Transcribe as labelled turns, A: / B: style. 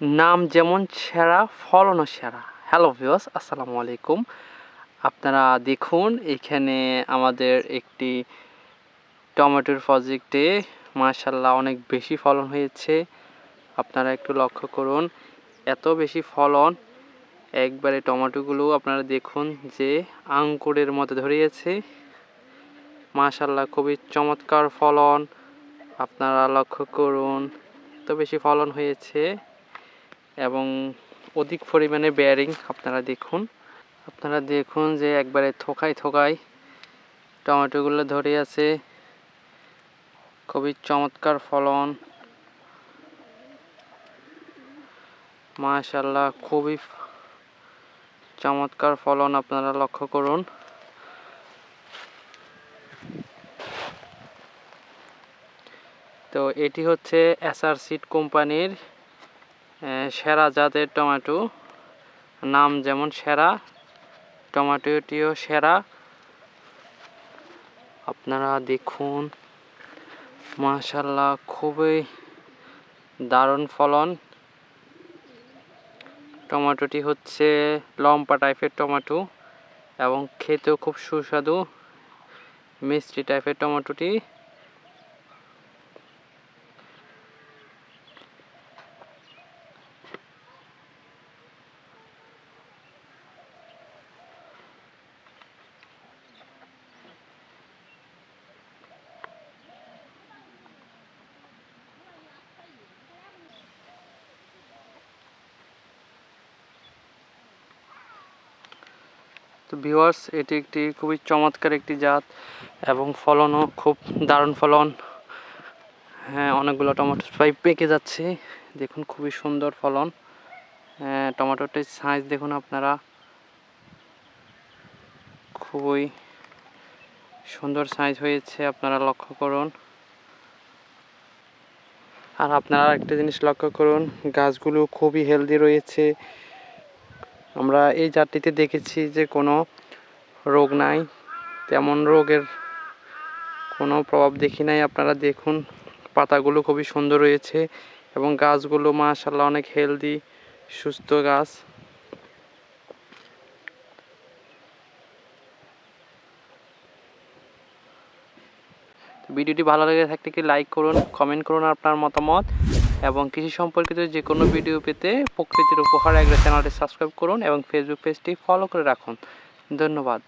A: নাম যেমন সেরা, ফলনও সেরা। হ্যালো ভিউয়ার্স, আসসালামু আলাইকুম। আপনারা দেখুন, এখানে আমাদের একটি টমেটোর প্রজেক্টে মাশাআল্লাহ অনেক বেশি ফলন হয়েছে। আপনারা একটু লক্ষ্য করুন, এত বেশি ফলন, একবারে টমেটোগুলো আপনারা দেখুন যে আঙ্কুরের মতো ধরিয়েছে। মাশাআল্লাহ খুবই চমৎকার ফলন, আপনারা লক্ষ্য করুন, এত বেশি ফলন হয়েছে এবং অধিক পরিমাণে বেয়ারিং। আপনারা দেখুন যে একবারে থোকায় থোকায় টমেটোগুলো ধরে আছে। খুবই চমৎকার ফলন, মাশাআল্লাহ খুবই চমৎকার ফলন, আপনারা লক্ষ্য করুন। তো এটি হচ্ছে এসআর সিড কোম্পানির সেরা জাতের টমেটো। নাম যেমন সেরা, টমেটোটিও সেরা। আপনারা দেখুন, মাশাআল্লাহ খুবই দারুণ ফলন। টমেটোটি হচ্ছে লম্বা টাইপের টমেটো এবং খেতেও খুব সুস্বাদু, মিষ্টি টাইপের টমেটোটি। তো ভিউয়ার্স, এটি একটি খুবই চমৎকার একটি জাত এবং ফলনও খুব দারুণ ফলন। হ্যাঁ, অনেকগুলো টমেটো প্রায় পেকে যাচ্ছে। দেখুন খুবই সুন্দর ফলন। টমেটোটির সাইজ দেখুন আপনারা, খুবই সুন্দর সাইজ হয়েছে, আপনারা লক্ষ্য করুন। আর আপনারা একটা জিনিস লক্ষ্য করুন, গাছগুলো খুবই হেলদি রয়েছে। আমরা এই জাতটিতে দেখেছি যে কোনো রোগ নাই, তেমন রোগের কোনো প্রভাব দেখি নাই। আপনারা দেখুন, পাতাগুলো খুবই সুন্দর রয়েছে এবং গাছগুলো মাশাআল্লাহ অনেক হেলদি, সুস্থ গাছ। ভিডিওটি ভালো লেগে থাকলে কি লাইক করুন, কমেন্ট করুন আপনার মতামত, এবং কৃষি সম্পর্কিত যে কোনো ভিডিও পেতে প্রকৃতির উপহার এগ্রো চ্যানেলটি সাবস্ক্রাইব করুন এবং ফেসবুক পেজটি ফলো করে রাখুন। ধন্যবাদ।